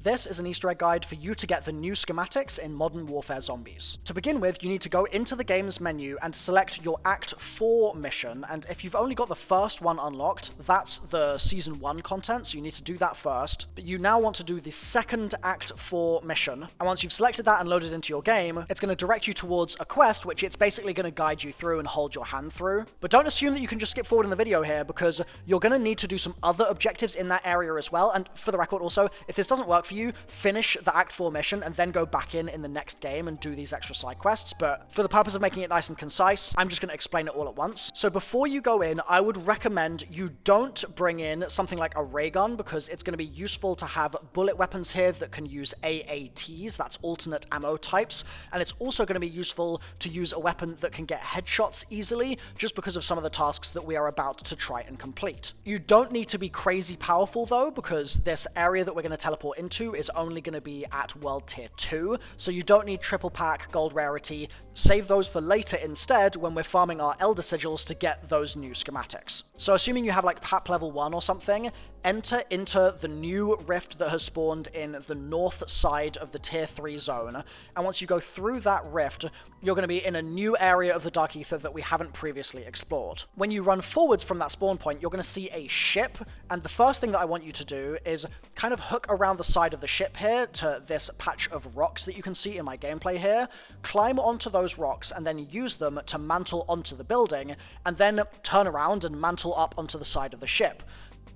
this is an Easter egg guide for you to get the new schematics in Modern Warfare Zombies. To begin with, you need to go into the game's menu and select your Act 4 mission, and if you've only got the first one unlocked, that's the Season 1 content, so you need to do that first. But you now want to do the second Act 4 mission, and once you've selected that and loaded into your game, it's going to direct you towards a quest, which it's basically going to guide you through and hold your hand through. But don't assume that you can just skip forward in the video here, because you're going to need to do some other objectives in that area as well. And for the record also, if this doesn't work for you, finish the Act 4 mission and then go back in the next game and do these extra side quests. But for the purpose of making it nice and concise, I'm just going to explain it all at once. So before you go in, I would recommend you don't bring in something like a ray gun, because it's going to be useful to have bullet weapons here that can use AATs, that's alternate ammo types, and it's also going to be useful to use a weapon that can get headshots easily, just because of some of the tasks that we are about to try and complete. You don't need to be crazy powerful though, because this area that we're going to teleport into is only going to be at World Tier 2, so you don't need triple pack, gold rarity. Save those for later instead, when we're farming our Elder Sigils to get those new schematics. So assuming you have like PAP level 1 or something, enter into the new rift that has spawned in the north side of the Tier 3 zone, and once you go through that rift, you're going to be in a new area of the Dark Ether that we haven't previously explored. When you run forwards from that spawn point, you're going to see a ship, and the first thing that I want you to do is kind of hook around the side of the ship here to this patch of rocks that you can see in my gameplay here, climb onto those rocks, and then use them to mantle onto the building, and then turn around and mantle up onto the side of the ship.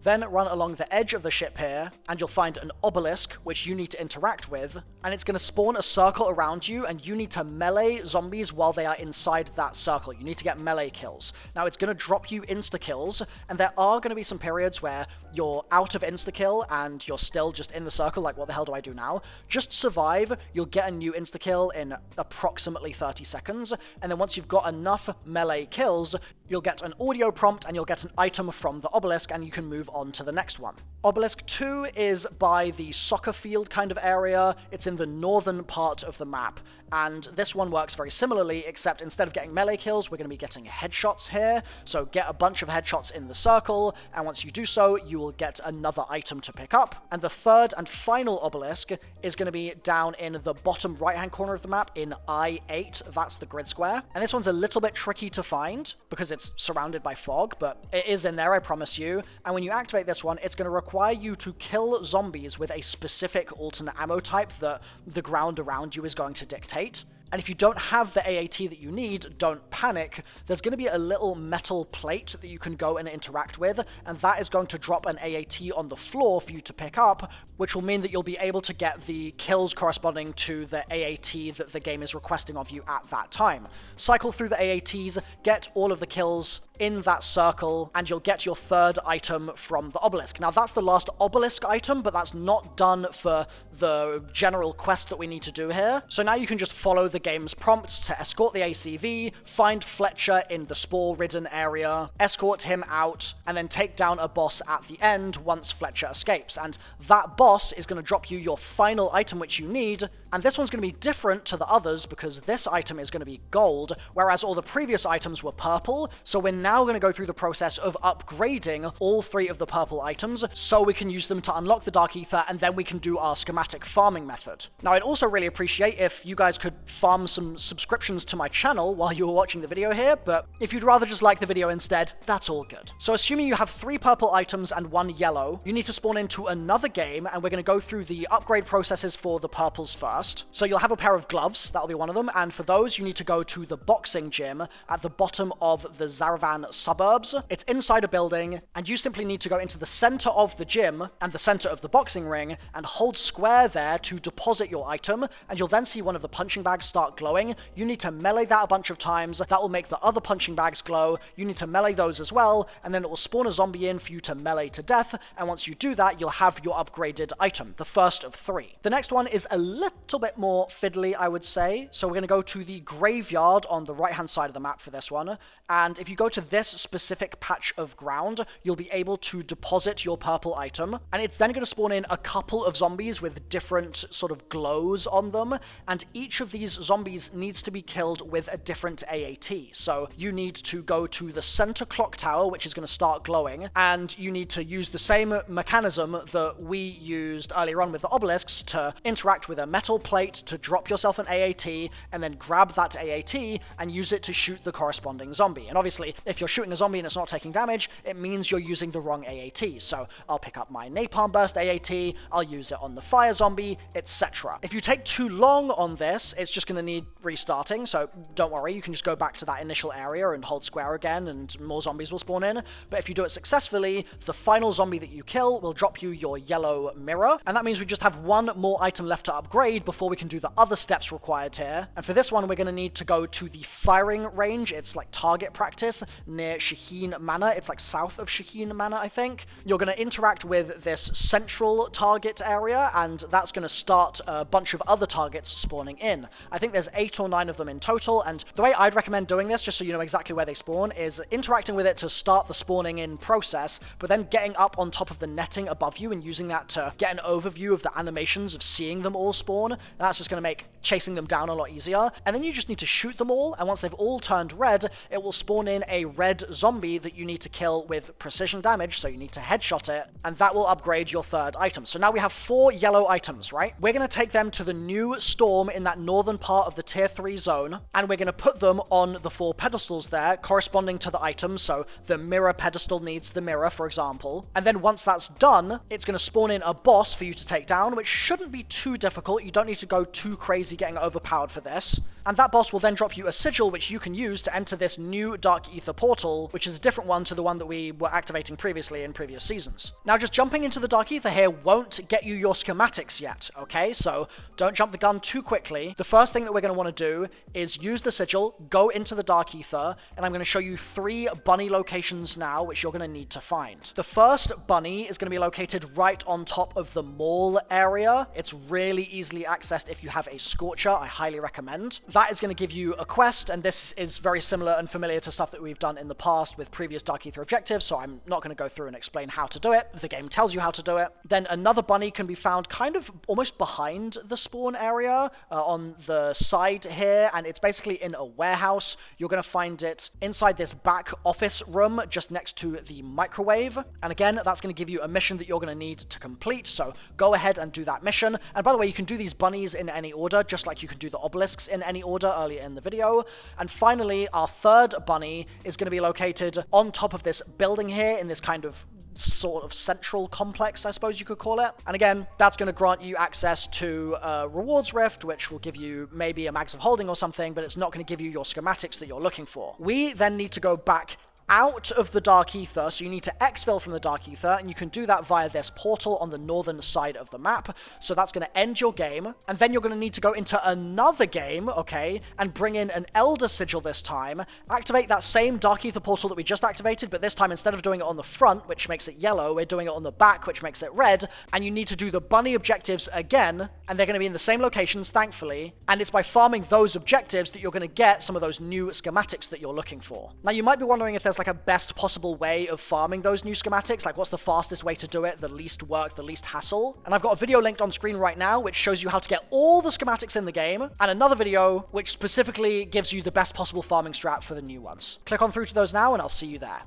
Then run along the edge of the ship here, and you'll find an obelisk, which you need to interact with, and it's going to spawn a circle around you, and you need to melee zombies while they are inside that circle. You need to get melee kills. Now, it's going to drop you insta-kills, and there are going to be some periods where you're out of insta-kill, and you're still just in the circle, like, what the hell do I do now? Just survive, you'll get a new insta-kill in approximately 30 seconds, and then once you've got enough melee kills, you'll get an audio prompt, and you'll get an item from the obelisk, and you can move on to the next one. Obelisk 2 is by the soccer field kind of area. It's in the northern part of the map, and this one works very similarly, except instead of getting melee kills, we're going to be getting headshots here. So get a bunch of headshots in the circle, and once you do so, you will get another item to pick up. And the third and final obelisk is going to be down in the bottom right-hand corner of the map in I-8. That's the grid square. And this one's a little bit tricky to find because it's surrounded by fog, but it is in there, I promise you. And when you activate this one, it's going to require you to kill zombies with a specific alternate ammo type that the ground around you is going to dictate. And if you don't have the AAT that you need, don't panic. There's going to be a little metal plate that you can go and interact with, and that is going to drop an AAT on the floor for you to pick up, which will mean that you'll be able to get the kills corresponding to the AAT that the game is requesting of you at that time. Cycle through the AATs, get all of the kills in that circle, and you'll get your third item from the obelisk. Now, that's the last obelisk item, but that's not done for the general quest that we need to do here. So now you can just follow the game's prompts to escort the ACV, find Fletcher in the spore-ridden area, escort him out, and then take down a boss at the end once Fletcher escapes. And that boss is going to drop you your final item which you need, and this one's going to be different to the others because this item is going to be gold, whereas all the previous items were purple, so we're now going to go through the process of upgrading all 3 of the purple items so we can use them to unlock the Dark Ether, and then we can do our schematic farming method. Now, I'd also really appreciate if you guys could farm some subscriptions to my channel while you were watching the video here, but if you'd rather just like the video instead, that's all good. So assuming you have 3 purple items and 1 yellow, you need to spawn into another game, and we're going to go through the upgrade processes for the purples first. So you'll have a pair of gloves, that'll be one of them, and for those you need to go to the boxing gym at the bottom of the Zaravan suburbs. It's inside a building, and you simply need to go into the center of the gym and the center of the boxing ring and hold square there to deposit your item, and you'll then see one of the punching bags start glowing. You need to melee that a bunch of times. That will make the other punching bags glow. You need to melee those as well, and then it will spawn a zombie in for you to melee to death, and once you do that, you'll have your upgraded item, the first of 3. The next one is a little bit more fiddly, I would say. So we're going to go to the graveyard on the right-hand side of the map for this one, and if you go to to this specific patch of ground, you'll be able to deposit your purple item, and it's then going to spawn in a couple of zombies with different sort of glows on them, and each of these zombies needs to be killed with a different AAT. So you need to go to the center clock tower, which is going to start glowing, and you need to use the same mechanism that we used earlier on with the obelisks to interact with a metal plate to drop yourself an AAT, and then grab that AAT and use it to shoot the corresponding zombie. And obviously, if you're shooting a zombie and it's not taking damage, it means you're using the wrong AAT. So I'll pick up my Napalm Burst AAT, I'll use it on the fire zombie, etc. If you take too long on this, it's just going to need restarting, so don't worry, you can just go back to that initial area and hold square again, and more zombies will spawn in. But if you do it successfully, the final zombie that you kill will drop you your yellow mirror, and that means we just have one more item left to upgrade before we can do the other steps required here. And for this one, we're going to need to go to the firing range. It's like target practice near Shaheen Manor. It's like south of Shaheen Manor, I think. You're going to interact with this central target area, and that's going to start a bunch of other targets spawning in. I think there's 8 or 9 of them in total, and the way I'd recommend doing this, just so you know exactly where they spawn, is interacting with it to start the spawning in process, but then getting up on top of the netting above you and using that to get an overview of the animations of seeing them all spawn. And that's just going to make chasing them down a lot easier. And then you just need to shoot them all, and once they've all turned red, it will spawn in a red zombie that you need to kill with precision damage, so you need to headshot it, and that will upgrade your third item. So now we have 4 yellow items, right? We're going to take them to the new storm in that northern part of the tier 3 zone, and we're going to put them on the 4 pedestals there, corresponding to the items. So the mirror pedestal needs the mirror, for example. And then once that's done, it's going to spawn in a boss for you to take down, which shouldn't be too difficult. You don't need to go too crazy getting overpowered for this. And that boss will then drop you a sigil, which you can use to enter this new Dark Ether portal, which is a different one to the one that we were activating previously in previous seasons. Now, just jumping into the Dark Ether here won't get you your schematics yet, okay? So don't jump the gun too quickly. The first thing that we're going to want to do is use the sigil, go into the Dark Ether, and I'm going to show you 3 bunny locations now, which you're going to need to find. The first bunny is going to be located right on top of the mall area. It's really easily accessed if you have a Scorcher. I highly recommend. That is going to give you a quest, and this is very similar and familiar to stuff that we've done in the past with previous Dark Ether objectives, so I'm not going to go through and explain how to do it. The game tells you how to do it. Then another bunny can be found kind of almost behind the spawn area on the side here, and it's basically in a warehouse. You're going to find it inside this back office room just next to the microwave, and again, that's going to give you a mission that you're going to need to complete, so go ahead and do that mission. And by the way, you can do these bunnies in any order, just like you can do the obelisks in any order earlier in the video. And finally, our third bunny is going to be located on top of this building here in this kind of sort of central complex, I suppose you could call it. And again, that's going to grant you access to rewards rift, which will give you maybe a mags of holding or something, but it's not going to give you your schematics that you're looking for. We then need to go back out of the Dark Ether, so you need to exfil from the Dark Ether, and you can do that via this portal on the northern side of the map. So that's going to end your game, and then you're going to need to go into another game, okay, and bring in an Elder Sigil this time, activate that same Dark Ether portal that we just activated, but this time instead of doing it on the front, which makes it yellow, we're doing it on the back, which makes it red, and you need to do the bunny objectives again, and they're going to be in the same locations, thankfully, and it's by farming those objectives that you're going to get some of those new schematics that you're looking for. Now, you might be wondering if there's like a best possible way of farming those new schematics, like what's the fastest way to do it, the least work, the least hassle. And I've got a video linked on screen right now which shows you how to get all the schematics in the game, and another video which specifically gives you the best possible farming strat for the new ones. Click on through to those now and I'll see you there.